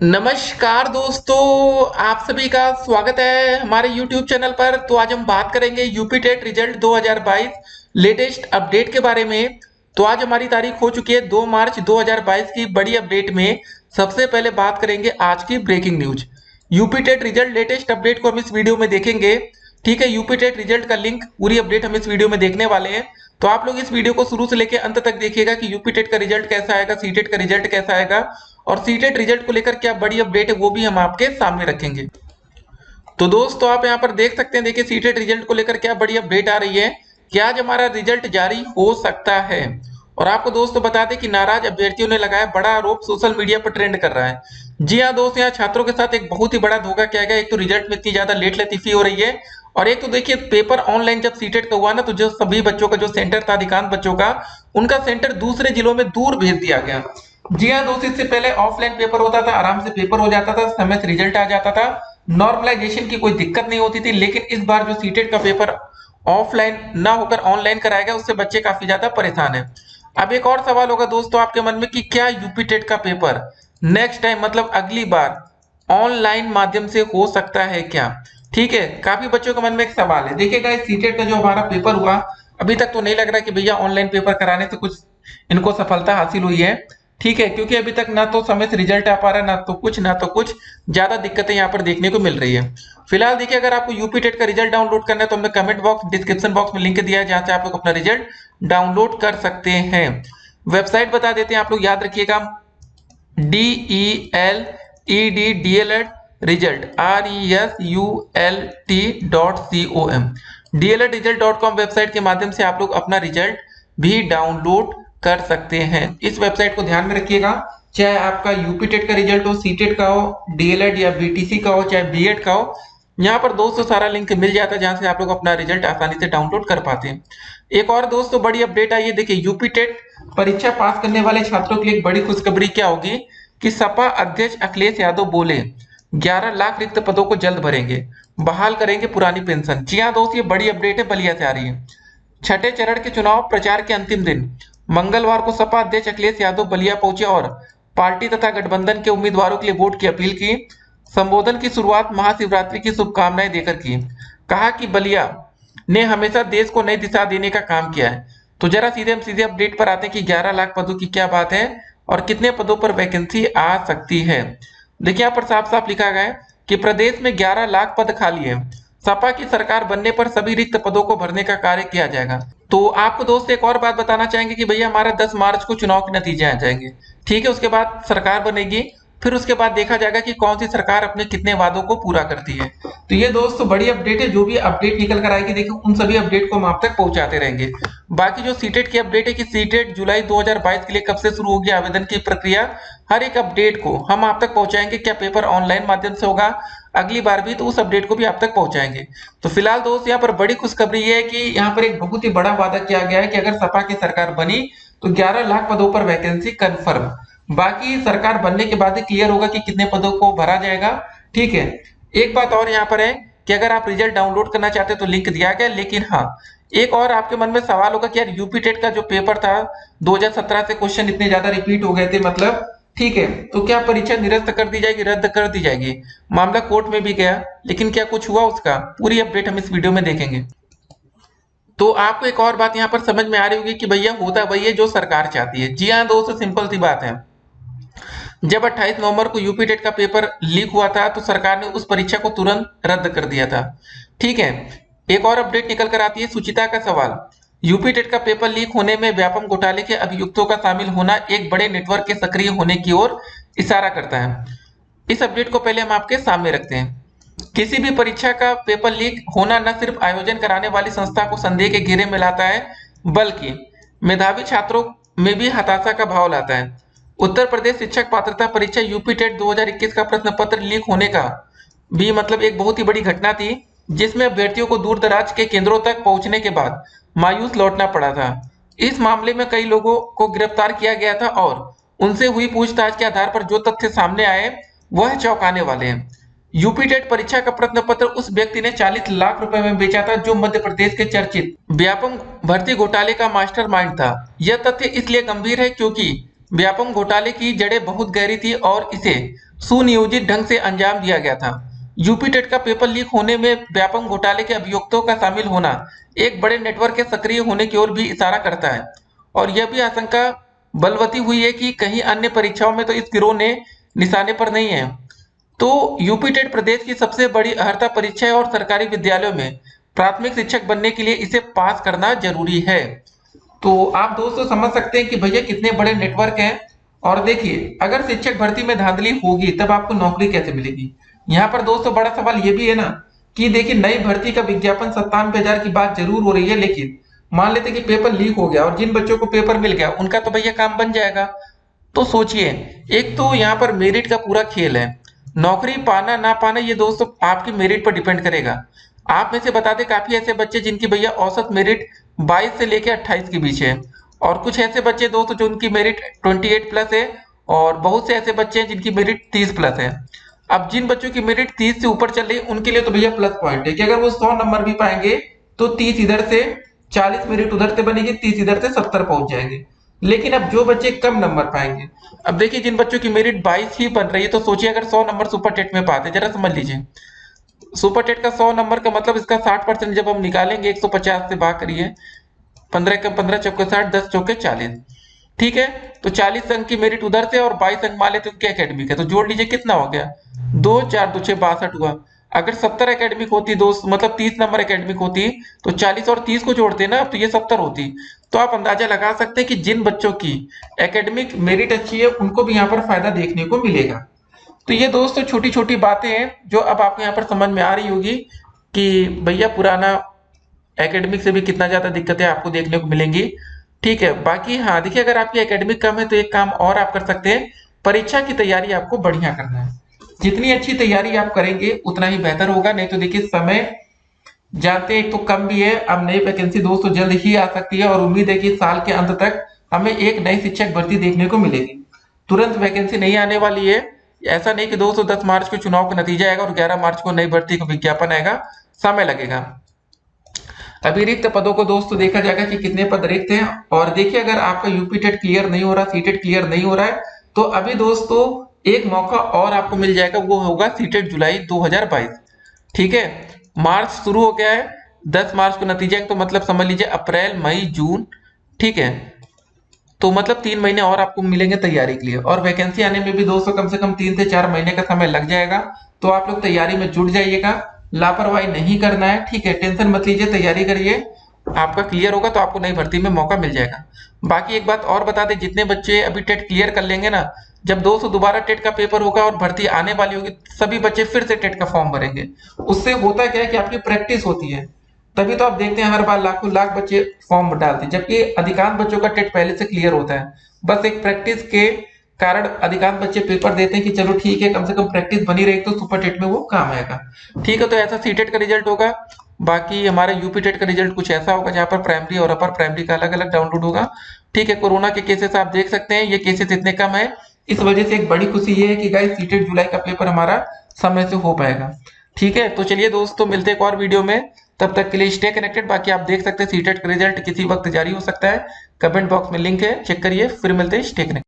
नमस्कार दोस्तों, आप सभी का स्वागत है हमारे YouTube चैनल पर। तो आज हम बात करेंगे UP TET result 2022 latest update के बारे में। तो आज हमारी तारीख हो चुकी है 2 मार्च 2022 की बड़ी अपडेट में सबसे पहले बात करेंगे आज की breaking news. UP TET result latest update को हम इस वीडियो में देखेंगे। ठीक है, यूपी टेट रिजल्ट का लिंक पूरी अपडेट हम इस वीडियो में देखने वाले हैं। तो आप लोग इस वीडियो को शुरू से लेकर अंत तक देखिएगा कि यूपी टेट का रिजल्ट कैसा आएगा, सीटेट का रिजल्ट कैसा आएगा और सीटेट रिजल्ट को लेकर क्या बड़ी अपडेट है वो भी हम आपके सामने रखेंगे। तो दोस्तों आप यहाँ पर देख सकते हैं, देखिए सीटेट रिजल्ट को लेकर क्या बड़ी अपडेट आ रही है कि आज हमारा रिजल्ट जारी हो सकता है। और आपको दोस्तों बता दें कि नाराज अभ्यर्थियों ने लगाया बड़ा आरोप, सोशल मीडिया पर ट्रेंड कर रहा है। जी हाँ दोस्त, यहाँ छात्रों के साथ एक बहुत ही बड़ा धोखा किया गया। एक तो रिजल्ट में इतनी ज्यादा लेट लतीफी हो रही है और एक तो देखिए पेपर ऑनलाइन जब सीटेट का हुआ ना, तो जो सभी बच्चों का जो सेंटर था, अधिकांश बच्चों का, उनका सेंटर दूसरे जिलों में दूर भेज दिया गया। जी हाँ दोस्त, इससे पहले ऑफलाइन पेपर होता था, आराम से पेपर हो जाता था, समय से रिजल्ट आ जाता था, नॉर्मलाइजेशन की कोई दिक्कत नहीं होती थी। लेकिन इस बार जो सीटेट का पेपर ऑफलाइन ना होकर ऑनलाइन कराया गया, उससे बच्चे काफी ज्यादा परेशान है। अब एक और सवाल होगा दोस्तों आपके मन में कि क्या यूपी टेट का पेपर नेक्स्ट टाइम मतलब अगली बार ऑनलाइन माध्यम से हो सकता है क्या? ठीक है, काफी बच्चों के मन में एक सवाल है। देखिएगा, इस सीटेट का जो हमारा पेपर हुआ, अभी तक तो नहीं लग रहा कि भैया ऑनलाइन पेपर कराने से कुछ इनको सफलता हासिल हुई है। ठीक है, क्योंकि अभी तक ना तो समय से रिजल्ट आ पा रहा है, ना तो कुछ ज्यादा दिक्कतें यहाँ पर देखने को मिल रही है। फिलहाल देखिए, अगर आपको यूपी टेट का रिजल्ट डाउनलोड करना है तो हमने कमेंट बॉक्स डिस्क्रिप्शन बॉक्स में लिंक दिया है, जहां से आप लोग अपना रिजल्ट डाउनलोड कर सकते हैं। वेबसाइट बता देते हैं, आप लोग याद रखिएगा, DELED result RESULT.com DLEDresult.com website के माध्यम से आप लोग अपना रिजल्ट भी डाउनलोड कर सकते हैं। इस वेबसाइट को ध्यान में रखिएगा, चाहे आपका यूपी टेट का रिजल्ट हो, सीटेट का हो, डीएलएड या बीटीसी का हो, चाहे बीएड का हो, यहाँ पर दोस्तों सारा लिंक मिल जाता है, जहां से आप लोग अपना रिजल्ट आसानी से डाउनलोड कर पाते हैं। एक और दोस्तों बड़ी अपडेट आई है, देखिए यूपी टेट परीक्षा पास करने वाले छात्रों के लिए एक बड़ी खुशखबरी क्या होगी कि सपा अध्यक्ष अखिलेश यादव बोले 11 लाख रिक्त पदों को जल्द भरेंगे, बहाल करेंगे पुरानी पेंशन। जी हाँ दोस्त, ये बड़ी अपडेट है, बलिया से आ रही है। छठे चरण के चुनाव प्रचार के अंतिम दिन मंगलवार को सपा अध्यक्ष अखिलेश यादव बलिया पहुंचे और पार्टी तथा गठबंधन के उम्मीदवारों के लिए वोट की अपील की। संबोधन की शुरुआत महाशिवरात्रि की शुभकामनाएं देकर की। कहा कि बलिया ने हमेशा देश को नई दिशा देने का काम किया है। तो जरा सीधे हम सीधे अपडेट पर आते हैं कि 11 लाख पदों की क्या बात है और कितने पदों पर वैकेंसी आ सकती है। देखिए यहाँ पर साफ साफ लिखा गया है कि प्रदेश में 11 लाख पद खाली है। सपा की सरकार बनने पर सभी रिक्त पदों को भरने का कार्य किया जाएगा। तो आपको दोस्त एक और बात बताना चाहेंगे कि भैया हमारा 10 मार्च को चुनाव के नतीजे आ जाएंगे। ठीक है, उसके बाद सरकार बनेगी, फिर उसके बाद देखा जाएगा कि कौन सी सरकार अपने कितने वादों को पूरा करती है। तो ये दोस्तों बड़ी अपडेट है, जो भी अपडेट निकल कर आएगी देखिए उन सभी अपडेट को हम आप तक पहुंचाते रहेंगे। बाकी जो सीटेट की अपडेट है कि सीटेट जुलाई 2022 के लिए कब से शुरू होगी आवेदन की प्रक्रिया, हर एक अपडेट को हम आप तक पहुंचाएंगे। क्या पेपर ऑनलाइन माध्यम से होगा अगली बार भी, तो उस अपडेट को भी आप तक पहुंचाएंगे। तो फिलहाल दोस्त यहाँ पर बड़ी खुशखबरी ये है कि यहाँ पर एक बहुत ही बड़ा वादा किया गया है कि अगर सपा की सरकार बनी तो 11 लाख पदों पर वैकेंसी कंफर्म। बाकी सरकार बनने के बाद ही क्लियर होगा कि कितने पदों को भरा जाएगा। ठीक है, एक बात और यहाँ पर है कि अगर आप रिजल्ट डाउनलोड करना चाहते हैं तो लिंक दिया गया, लेकिन हाँ एक और आपके मन में सवाल होगा कि यार यूपी टेट का जो पेपर था 2017 से क्वेश्चन इतने ज्यादा रिपीट हो गए थे, मतलब ठीक है, तो क्या परीक्षा निरस्त कर दी जाएगी, रद्द कर दी जाएगी? मामला कोर्ट में भी गया, लेकिन क्या कुछ हुआ उसका? पूरी अपडेट हम इस वीडियो में देखेंगे। तो आपको एक और बात यहाँ पर समझ में आ रही होगी कि भैया होता वही है जो सरकार चाहती है। जी हाँ दोस्तों, सिंपल सी बात है। जब 28 नवंबर को यूपी टेट का पेपर लीक हुआ था तो सरकार ने उस परीक्षा को तुरंत रद्द कर दिया था। ठीक है, एक और अपडेट निकल कर आती है, सुचिता का सवाल। यूपी टेट का पेपर लीक होने में व्यापम घोटाले के अभियुक्तों का शामिल होना एक बड़े नेटवर्क के सक्रिय होने की ओर इशारा करता है। इस अपडेट को पहले हम आपके सामने रखते हैं। किसी भी परीक्षा का पेपर लीक होना न सिर्फ आयोजन कराने वाली संस्था को संदेह के घेरे में लाता है, बल्कि मेधावी छात्रों में भी हताशा का भाव लाता है। उत्तर प्रदेश शिक्षक पात्रता परीक्षा यूपी टेट 2021 का प्रश्न पत्र लीक होने का भी मतलब एक बहुत ही बड़ी घटना थी, जिसमें अभ्यर्थियों को दूर दराज के केंद्रों तक पहुंचने के बाद मायूस लौटना पड़ा था। इस मामले में कई लोगों को गिरफ्तार किया गया था और उनसे हुई पूछताछ के आधार पर जो तथ्य सामने आए वह चौंकाने वाले हैं। यूपी टेट परीक्षा का प्रश्न पत्र उस व्यक्ति ने 40 लाख रुपए में बेचा था जो मध्य प्रदेश के चर्चित व्यापम भर्ती घोटाले का मास्टरमाइंड था। यह तथ्य इसलिए गंभीर है क्योंकि व्यापम घोटाले की जड़ें बहुत गहरी थी और इसे सुनियोजित ढंग से अंजाम दिया गया था। यूपी टेट का पेपर लीक होने में व्यापक घोटाले के अभियुक्तों का शामिल होना एक बड़े नेटवर्क के सक्रिय होने की ओर भी इशारा करता है, और यह भी आशंका बलवती हुई है कि कहीं अन्य परीक्षाओं में तो इस गिरोह ने निशाने पर नहीं है। तो यूपी टेट प्रदेश की सबसे बड़ी अर्हता परीक्षा है और सरकारी विद्यालयों में प्राथमिक शिक्षक बनने के लिए इसे पास करना जरूरी है। तो आप दोस्तों समझ सकते हैं कि भैया कितने बड़े नेटवर्क हैं। और देखिए, अगर शिक्षक भर्ती में धांधली होगी तब आपको नौकरी कैसे मिलेगी। यहाँ पर दोस्तों बड़ा सवाल ये भी है ना कि देखिए, नई भर्ती का विज्ञापन 97,000 की बात जरूर हो रही है, लेकिन मान लेते कि पेपर लीक हो गया और जिन बच्चों को पेपर मिल गया उनका तो भैया काम बन जाएगा। तो सोचिए, एक तो यहाँ पर मेरिट का पूरा खेल है। नौकरी पाना ना पाना ये दोस्तों आपकी मेरिट पर डिपेंड करेगा। आप में से बता दें, काफी ऐसे बच्चे जिनकी भैया औसत मेरिट 22 से लेकर 28 के बीच है, और कुछ ऐसे बच्चे दोस्तों जो उनकी मेरिट 28 प्लस है, और बहुत से ऐसे बच्चे हैं जिनकी मेरिट 30 प्लस है। अब जिन बच्चों की मेरिट 30 से ऊपर चल रही है उनके लिए तो भैया प्लस पॉइंट है कि अगर वो 100 नंबर भी पाएंगे तो 30 इधर से 40 मेरिट उधर से बनेगी, 30 इधर से 70 पहुंच जाएंगे। लेकिन अब जो बच्चे कम नंबर पाएंगे, अब देखिए जिन बच्चों की मेरिट 22 ही बन रही है, तो सोचिए अगर 100 नंबर सुपर टेट में पाते, जरा समझ लीजिए, सुपर टेट का 100 नंबर का मतलब इसका 60% जब हम निकालेंगे, 150 से भाग करिए, 15 का 15 चौके 60, 10 चौके 40, ठीक है। तो 40 अंक की मेरिट उधर से और 22 अंक मान लेते उनके एकेडमिक है, तो जोड़ लीजिए कितना हो गया, 2 4 2 6 62 हुआ। अगर 70 एकेडमिक होती दोस्त, मतलब 30 नंबर एकेडमिक होती, तो 40 और 30 को जोड़ते ना, तो ये 70 होती। तो आप अंदाजा लगा सकते हैं कि जिन बच्चों की एकेडमिक मेरिट अच्छी है उनको भी यहाँ पर फायदा देखने को मिलेगा। तो ये दोस्तों छोटी छोटी बातें हैं जो अब आपको यहाँ पर समझ में आ रही होगी कि भैया पुराना एकेडमिक से भी कितना ज्यादा दिक्कतें आपको देखने को मिलेंगी, ठीक है। बाकी हाँ देखिए, अगर आपकी एकेडमिक कम है तो एक काम और आप कर सकते हैं, परीक्षा की तैयारी आपको बढ़िया करना है। जितनी अच्छी तैयारी आप करेंगे उतना ही बेहतर होगा। नहीं तो देखिए, समय जानते हैं एक तो कम भी है, अब नई वैकेंसी दोस्तों जल्द ही आ सकती है, और उम्मीद है कि साल के अंत तक हमें एक नई शिक्षक भर्ती देखने को मिलेगी। तुरंत वैकेंसी नहीं आने वाली है। ऐसा नहीं कि दोस्तों 10 मार्च को चुनाव का नतीजा आएगा और 11 मार्च को नई भर्ती का विज्ञापन आएगा, समय लगेगा। अभी रिक्त पदों को दोस्तों देखा जाएगा कि कितने पद रिक्त हैं। और देखिए, अगर आपका यूपी टेट क्लियर नहीं हो रहा, सीटेट क्लियर नहीं हो रहा है, तो अभी दोस्तों एक मौका और आपको मिल जाएगा, वो होगा सीटेट जुलाई 2022, ठीक है। मार्च शुरू हो गया है, 10 मार्च को नतीजा है, तो मतलब समझ लीजिए अप्रैल मई जून, ठीक है। तो मतलब 3 महीने और आपको मिलेंगे तैयारी के लिए, और वैकेंसी आने में भी दोस्तों कम से कम 3 से 4 महीने का समय लग जाएगा। तो आप लोग तैयारी में जुट जाइएगा, लापरवाही नहीं करना है, ठीक है। टेंशन मत लीजिए, तैयारी करिए, आपका क्लियर होगा तो आपको नई भर्ती में मौका मिल जाएगा। बाकी एक बात और बता दें, जितने बच्चे अभी टेट क्लियर कर लेंगे ना, जब दोस्तों दोबारा टेट का पेपर होगा और भर्ती आने वाली होगी, सभी बच्चे फिर से टेट का फॉर्म भरेंगे। उससे होता क्या है कि आपकी प्रैक्टिस होती है, तभी तो आप देखते हैं हर बार लाखों लाख बच्चे फॉर्म डालते हैं, जबकि अधिकांश बच्चों का टेट पहले से क्लियर होता है। बस एक प्रैक्टिस के कारण अधिकांश बच्चे पेपर देते हैं कि चलो ठीक है, कम से कम प्रैक्टिस बनी रही तो सुपर टेट में वो काम आएगा, ठीक है। तो ऐसा सीटेट का रिजल्ट होगा। बाकी हमारे यूपी टेट का रिजल्ट कुछ ऐसा होगा जहां पर प्राइमरी और अपर प्राइमरी का अलग अलग डाउनलोड होगा, ठीक है। कोरोना के केसेस आप देख सकते हैं, ये केसेस इतने कम है, इस वजह से एक बड़ी खुशी ये है कि गाइस सीटेट जुलाई का पेपर हमारा समय से हो पाएगा, ठीक है। तो चलिए दोस्तों, मिलते हैं एक और वीडियो में, तब तक के लिए स्टे कनेक्टेड। बाकी आप देख सकते हैं सीटेट का रिजल्ट किसी वक्त जारी हो सकता है, कमेंट बॉक्स में लिंक है, चेक करिए। फिर मिलते हैं, स्टे कनेक्टेड।